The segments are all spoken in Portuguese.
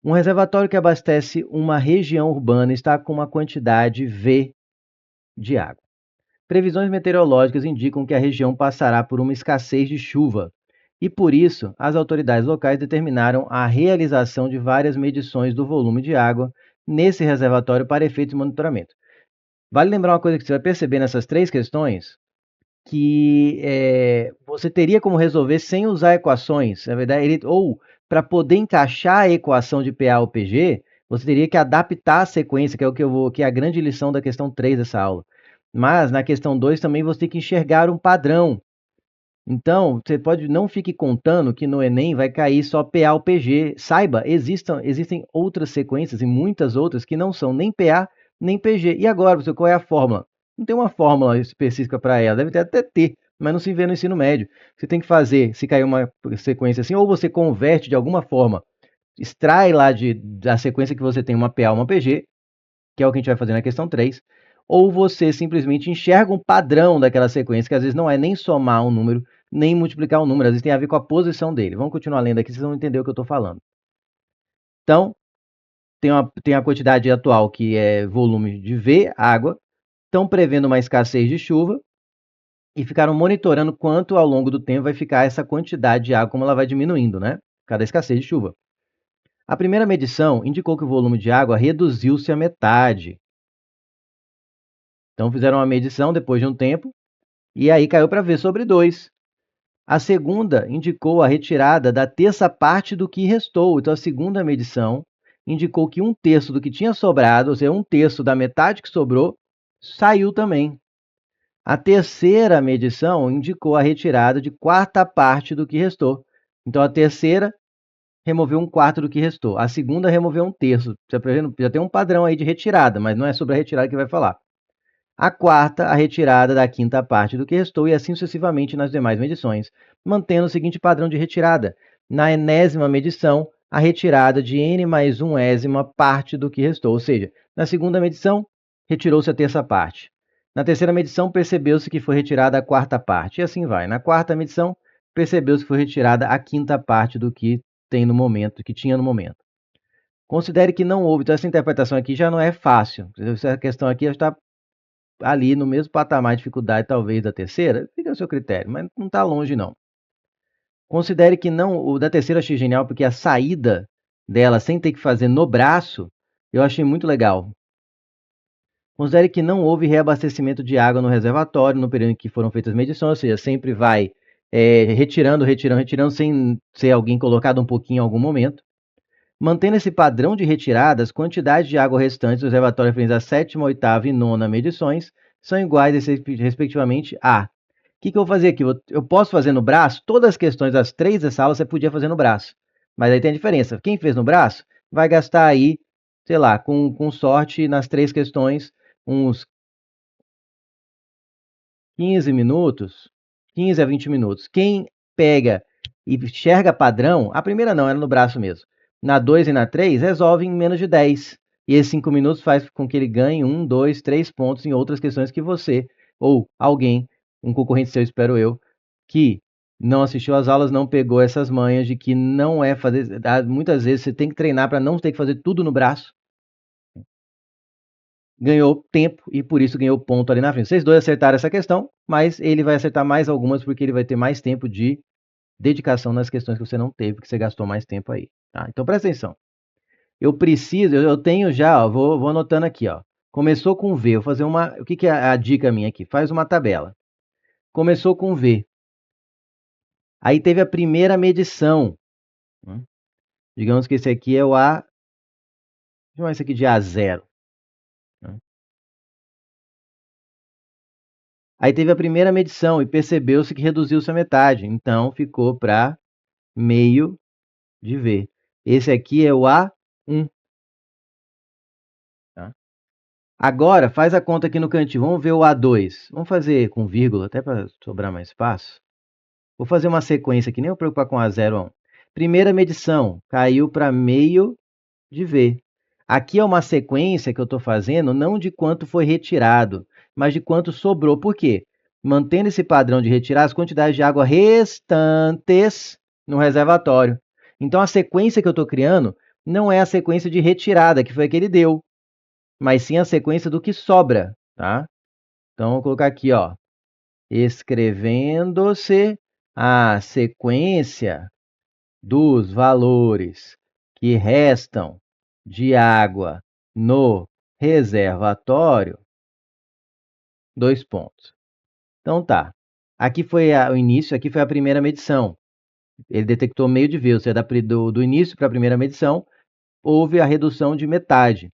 Um reservatório que abastece uma região urbana está com uma quantidade V de água. Previsões meteorológicas indicam que a região passará por uma escassez de chuva e, por isso, as autoridades locais determinaram a realização de várias medições do volume de água nesse reservatório para efeitos de monitoramento. Vale lembrar uma coisa que você vai perceber nessas três questões, que você teria como resolver sem usar equações, na verdade, ou para poder encaixar a equação de PA ou PG, você teria que adaptar a sequência, que é a grande lição da questão 3 dessa aula. Mas na questão 2 também você tem que enxergar um padrão. Então, você não fique contando que no Enem vai cair só PA ou PG. Saiba, existem outras sequências e muitas outras que não são nem PA nem PG. E agora, qual é a fórmula? Não tem uma fórmula específica para ela, deve até ter, mas não se vê no ensino médio. Você tem que fazer, se cair uma sequência assim, ou você converte de alguma forma, extrai lá da sequência que você tem uma PA ou uma PG, que é o que a gente vai fazer na questão 3, ou você simplesmente enxerga um padrão daquela sequência, que às vezes não é nem somar um número, nem multiplicar um número, às vezes tem a ver com a posição dele. Vamos continuar lendo aqui, vocês vão entender o que eu estou falando. Então, tem a quantidade atual, que é volume de V, água, estão prevendo uma escassez de chuva, e ficaram monitorando quanto ao longo do tempo vai ficar essa quantidade de água, como ela vai diminuindo, né? Cada escassez de chuva. A primeira medição indicou que o volume de água reduziu-se à metade. Então fizeram uma medição depois de um tempo, e aí caiu para V sobre 2. A segunda indicou a retirada da terça parte do que restou. Então a segunda medição indicou que um terço do que tinha sobrado, ou seja, um terço da metade que sobrou, saiu também. A terceira medição indicou a retirada de quarta parte do que restou. Então a terceira removeu um quarto do que restou. A segunda removeu um terço. Já tem um padrão aí de retirada, mas não é sobre a retirada que vai falar. A quarta, a retirada da quinta parte do que restou, e assim sucessivamente nas demais medições, mantendo o seguinte padrão de retirada. Na enésima medição, a retirada de n mais 1ª parte do que restou, ou seja, na segunda medição, retirou-se a terça parte. Na terceira medição, percebeu-se que foi retirada a quarta parte, e assim vai. Na quarta medição, percebeu-se que foi retirada a quinta parte do que tem no momento, que tinha no momento. Considere que não houve, então essa interpretação aqui já não é fácil. Essa questão aqui está ali no mesmo patamar de dificuldade, talvez, da terceira, fica ao seu critério, mas não está longe, não. Considere que não, o da terceira eu achei genial, porque a saída dela, sem ter que fazer no braço, eu achei muito legal. Considere que não houve reabastecimento de água no reservatório no período em que foram feitas as medições, ou seja, sempre vai retirando, sem ser alguém colocado um pouquinho em algum momento. Mantendo esse padrão de retirada, as quantidades de água restantes do reservatório referentes à sétima, oitava e nona medições são iguais, respectivamente, a... O que eu vou fazer aqui? Eu posso fazer no braço? Todas as questões das 3 dessa aula você podia fazer no braço. Mas aí tem a diferença. Quem fez no braço vai gastar aí, sei lá, com sorte, nas 3 questões, uns 15 minutos, 15 a 20 minutos. Quem pega e enxerga padrão, a primeira não, era no braço mesmo. Na 2 e na 3, resolve em menos de 10. E esses 5 minutos faz com que ele ganhe 1, 2, 3 pontos em outras questões que você, ou alguém, um concorrente seu, espero eu, que não assistiu às aulas, não pegou essas manhas de que não é fazer... Muitas vezes você tem que treinar para não ter que fazer tudo no braço. Ganhou tempo e por isso ganhou ponto ali na frente. Vocês dois acertaram essa questão, mas ele vai acertar mais algumas porque ele vai ter mais tempo de dedicação nas questões que você não teve, que você gastou mais tempo aí. Tá? Então presta atenção. Eu tenho já, ó, vou anotando aqui, ó. Começou com V, vou fazer uma... O que é a dica minha aqui? Faz uma tabela. Começou com V. Aí teve a primeira medição. Digamos que esse aqui é o A... Vou chamar esse aqui de A0. Aí teve a primeira medição e percebeu-se que reduziu-se a metade. Então ficou para meio de V. Esse aqui é o A1. Tá? Agora, faz a conta aqui no cantinho. Vamos ver o A2. Vamos fazer com vírgula, até para sobrar mais espaço. Vou fazer uma sequência aqui, nem vou preocupar com A0 a 1. Primeira medição, caiu para meio de V. Aqui é uma sequência que eu estou fazendo, não de quanto foi retirado, mas de quanto sobrou. Por quê? Mantendo esse padrão de retirar as quantidades de água restantes no reservatório. Então, a sequência que eu estou criando não é a sequência de retirada, que foi a que ele deu, mas sim a sequência do que sobra, tá? Então, vou colocar aqui, ó, escrevendo-se a sequência dos valores que restam de água no reservatório, dois pontos. Então tá, aqui foi o início, aqui foi a primeira medição. Ele detectou meio de V, ou seja, do início para a primeira medição, houve a redução de metade.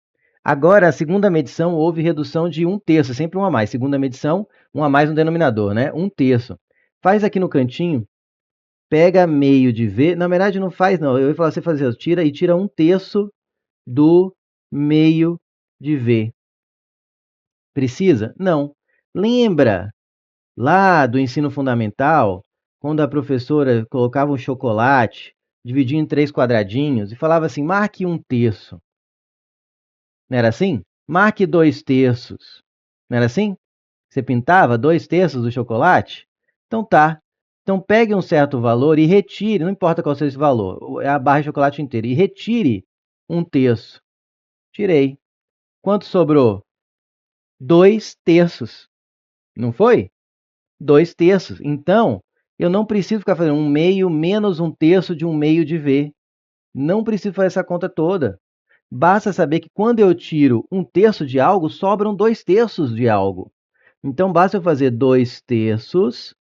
Agora, a segunda medição, houve redução de 1/3, sempre um a mais. Segunda medição, um a mais no denominador, né? 1/3. Faz aqui no cantinho, pega meio de V. Na verdade, não faz, não. Eu ia falar você fazer, tira 1/3 do meio de V. Precisa? Não. Lembra lá do ensino fundamental, quando a professora colocava um chocolate, dividia em 3 quadradinhos e falava assim, marque 1/3. Não era assim? Marque 2/3. Não era assim? Você pintava 2/3 do chocolate? Então tá. Então pegue um certo valor e retire, não importa qual seja esse valor, é a barra de chocolate inteira, e retire 1/3. Tirei. Quanto sobrou? 2/3. Não foi? 2/3. Então, eu não preciso ficar fazendo 1/2 menos 1/3 de 1/2 de V. Não preciso fazer essa conta toda. Basta saber que quando eu tiro 1/3 de algo, sobram 2/3 de algo. Então, basta eu fazer 2/3,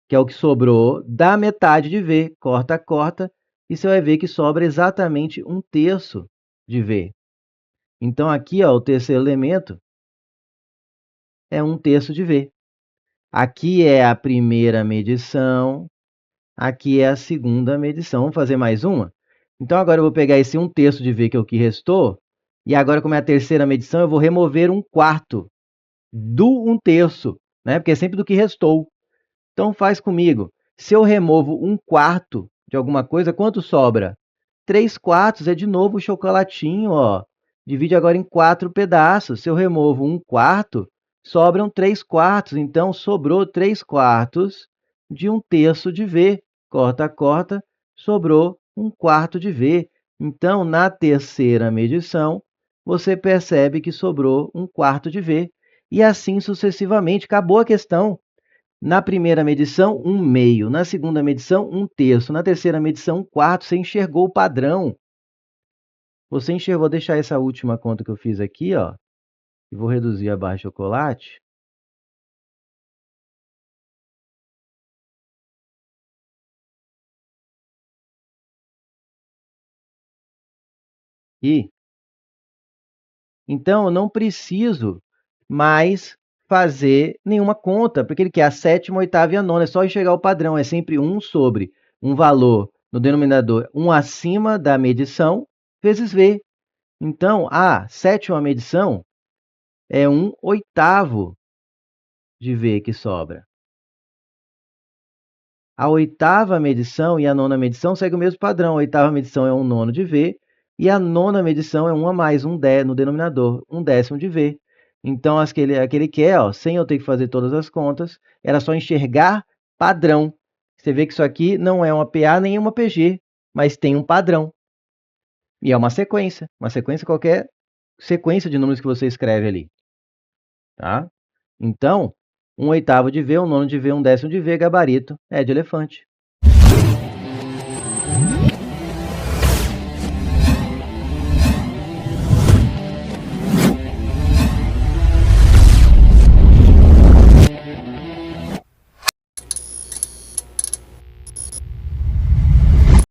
que é o que sobrou, da metade de V. Corta, corta, e você vai ver que sobra exatamente 1/3 de V. Então, aqui, ó, o terceiro elemento é 1/3 de V. Aqui é a primeira medição, aqui é a segunda medição. Vamos fazer mais uma? Então, agora eu vou pegar esse 1/3 de V, que é o que restou, e agora, como é a terceira medição, eu vou remover 1/4 do 1/3, né? Porque é sempre do que restou. Então, faz comigo. Se eu removo 1/4 de alguma coisa, quanto sobra? 3/4 é de novo o chocolatinho, ó. Divide agora em 4 pedaços. Se eu removo 1/4, sobram 3/4. Então, sobrou 3/4 de 1/3 de V. Corta, corta, sobrou 1/4 de V. Então, na terceira medição, você percebe que sobrou 1/4 de V. E assim sucessivamente. Acabou a questão. Na primeira medição, 1/2. Na segunda medição, 1/3. Na terceira medição, 1/4. Você enxergou o padrão. Você enxergou. Vou deixar essa última conta que eu fiz aqui, ó, e vou reduzir a barra de chocolate. E então eu não preciso mais fazer nenhuma conta, porque ele quer a sétima, a oitava e a nona. É só enxergar o padrão. É sempre 1 sobre um valor no denominador, 1 acima da medição, vezes V. Então, a sétima medição é 1/8 de V que sobra. A oitava medição e a nona medição seguem o mesmo padrão. A oitava medição é 1/9 de V e a nona medição é 1 a mais, 1/10 no denominador, 1/10 de V. Então, as que ele quer, ó, sem eu ter que fazer todas as contas, era só enxergar padrão. Você vê que isso aqui não é uma PA nem uma PG, mas tem um padrão. E é uma sequência qualquer sequência de números que você escreve ali. Tá? Então, 1/8 de V, 1/9 de V, 1/10 de V, gabarito é de elefante.